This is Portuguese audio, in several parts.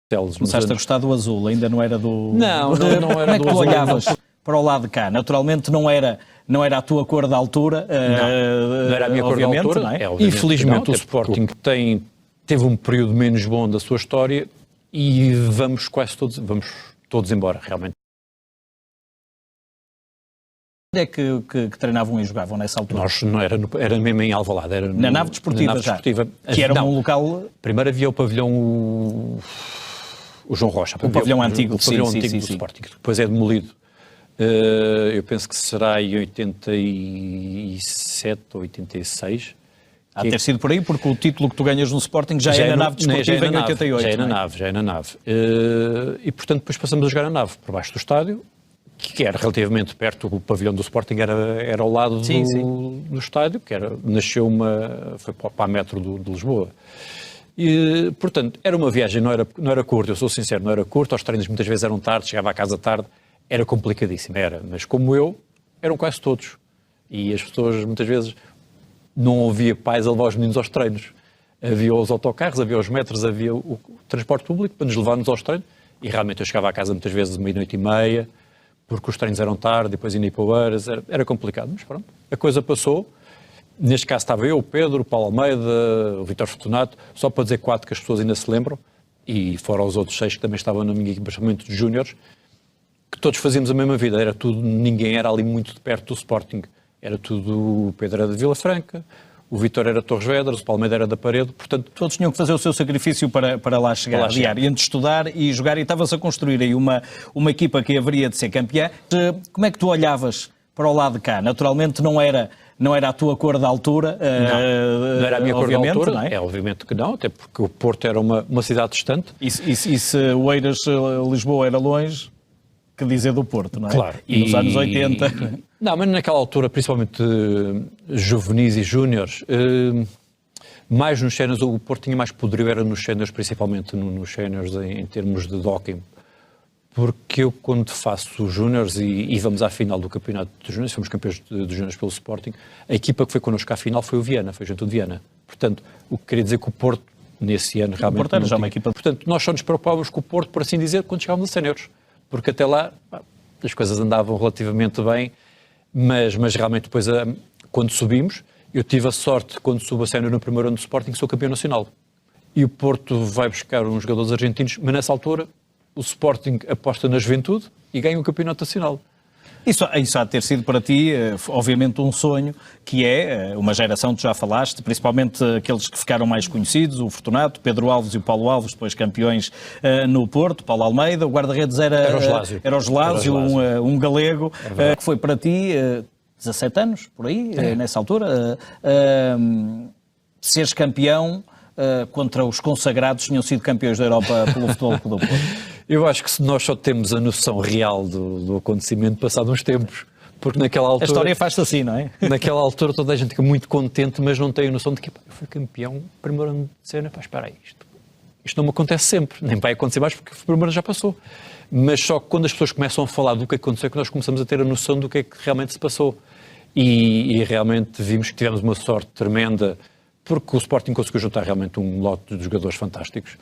Começaste a gostar do azul, ainda não era do... Não era Como é que do tu azul, olhavas para o lado de cá? Naturalmente não era a tua cor da altura. Não era a minha cor da altura. Não é? Infelizmente o Sporting teve um período menos bom da sua história e vamos todos embora, realmente. Onde é que treinavam e jogavam nessa altura? Nós não era mesmo em Alvalade. Era na nave desportiva que era um local... Primeiro havia o pavilhão o João Rocha. O pavilhão antigo. O pavilhão antigo do Sporting, que depois é demolido. Eu penso que será em 87 ou 86. Há de ter sido por aí, porque o título que tu ganhas no Sporting já é na nave desportiva em 88. Já é na nave. E, portanto, depois passamos a jogar na nave, por baixo do estádio, que era relativamente perto, o pavilhão do Sporting era ao lado do estádio, foi para a metro de Lisboa. E, portanto, era uma viagem, não era curta, eu sou sincero, não era curta, os treinos muitas vezes eram tarde, chegava à casa tarde, era complicadíssimo, mas como eu, eram quase todos. E as pessoas, muitas vezes, não havia pais a levar os meninos aos treinos. Havia os autocarros, havia os metros, havia o transporte público para nos levar-nos aos treinos, e realmente eu chegava à casa muitas vezes meia-noite e meia, porque os treinos eram tarde, depois ainda ia para Oeiras, era complicado, mas pronto, a coisa passou. Neste caso estava eu, o Pedro, o Paulo Almeida, o Vítor Fortunato, só para dizer 4 que as pessoas ainda se lembram, e fora os outros 6 que também estavam na minha equipa, principalmente de júniores, que todos fazíamos a mesma vida, ninguém era ali muito de perto do Sporting, era tudo, o Pedro era de Vila Franca, o Vítor era de Torres Vedras, o Paulo Almeida era da Parede, portanto... Todos tinham que fazer o seu sacrifício para lá chegar, diário, entre estudar e jogar, e estava-se a construir aí uma equipa que haveria de ser campeã. Como é que tu olhavas para o lado de cá? Naturalmente não era a tua cor da altura. Não era a minha cor da altura, não é? Obviamente que não, até porque o Porto era uma cidade distante. E se o Oeiras, Lisboa era longe, que dizer do Porto, não é? Claro. E nos anos 80... Não, mas naquela altura, principalmente juvenis e júniores, mais nos séniores, o Porto tinha mais poderio, era nos séniores, principalmente nos séniores em termos de docking. Porque eu, quando faço os júniores e vamos à final do campeonato de júniores, fomos campeões de júniores pelo Sporting, a equipa que foi connosco à final foi o Viana, foi a Juventude de Viana. Portanto, o que queria dizer que o Porto, nesse ano, realmente... O Porto era já uma equipa... Portanto, nós só nos preocupávamos com o Porto, por assim dizer, quando chegávamos a séniores. Porque até lá, as coisas andavam relativamente bem, mas realmente depois, quando subimos, eu tive a sorte, quando subo a sénior no primeiro ano do Sporting, que sou campeão nacional. E o Porto vai buscar uns jogadores argentinos, mas nessa altura o Sporting aposta na juventude e ganha o campeonato nacional. Isso há de ter sido para ti, obviamente, um sonho, que é uma geração, tu já falaste, principalmente aqueles que ficaram mais conhecidos, o Fortunato, Pedro Alves e o Paulo Alves, depois campeões no Porto, Paulo Almeida, o guarda-redes era o Gelásio, um galego, que foi para ti 17 anos, por aí, nessa altura, seres campeão contra os consagrados, tinham sido campeões da Europa pelo Futebol Clube do Porto. Eu acho que se nós só temos a noção real do acontecimento passado uns tempos, porque naquela altura... A história faz-se assim, não é? Naquela altura toda a gente fica muito contente, mas não tem a noção de que eu fui campeão primeiro ano de cena, espera aí, isto não me acontece sempre, nem vai acontecer mais porque o primeiro ano já passou. Mas só que quando as pessoas começam a falar do que aconteceu, é que nós começamos a ter a noção do que é que realmente se passou. E realmente vimos que tivemos uma sorte tremenda, porque o Sporting conseguiu juntar realmente um lote de jogadores fantásticos.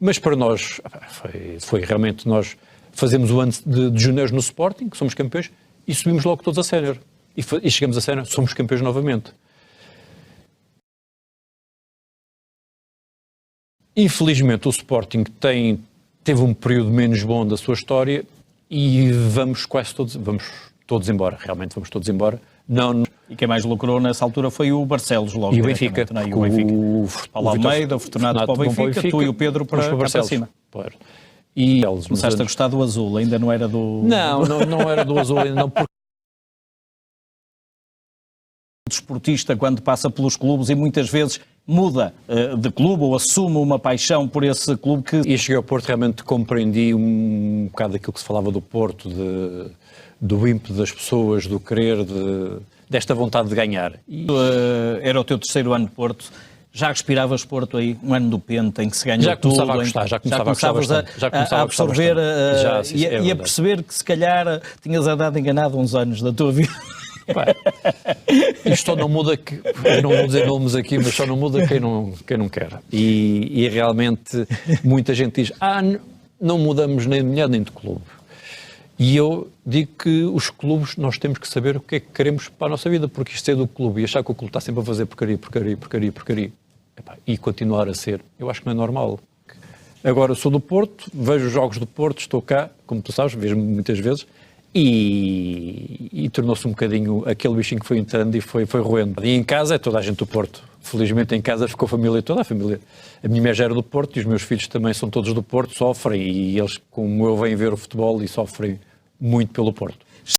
Mas para nós, foi realmente, nós fazemos o ano de júniores no Sporting, que somos campeões, e subimos logo todos a sénior. E chegamos a sénior, somos campeões novamente. Infelizmente o Sporting teve um período menos bom da sua história e vamos todos embora, realmente vamos todos embora. E quem mais lucrou nessa altura foi o Barcelos, logo. E o Benfica. E o Benfica. Paulo Almeida, o Fortunato para o Benfica, tu e o Pedro para cima. Claro. E eles começaste a gostar do azul, ainda não era do... Não era do azul, ainda não, porque... O desportista, quando passa pelos clubes e muitas vezes muda de clube ou assume uma paixão por esse clube que... E cheguei ao Porto, realmente compreendi um bocado daquilo que se falava do Porto, do ímpeto das pessoas, do querer, desta vontade de ganhar. Era o teu terceiro ano de Porto, já respiravas Porto aí, um ano do Penta, em que se ganhou já tudo. Começava a gostar, já começavas a absorver e a perceber que se calhar tinhas andado enganado uns anos da tua vida. Pá, isto só não muda, eu não vou dizer nomes aqui, mas só não muda quem não quer. E realmente muita gente diz, não mudamos nem de mulher nem de clube. E eu digo que os clubes, nós temos que saber o que é que queremos para a nossa vida, porque isto é do clube, e achar que o clube está sempre a fazer porcaria, e continuar a ser, eu acho que não é normal. Agora, sou do Porto, vejo os jogos do Porto, estou cá, como tu sabes, vejo-me muitas vezes, e tornou-se um bocadinho aquele bichinho que foi entrando e foi roendo. E em casa é toda a gente do Porto. Felizmente em casa ficou toda a família. A minha mulher já era do Porto e os meus filhos também são todos do Porto, sofrem, e eles, como eu, vêm ver o futebol e sofrem muito pelo Porto.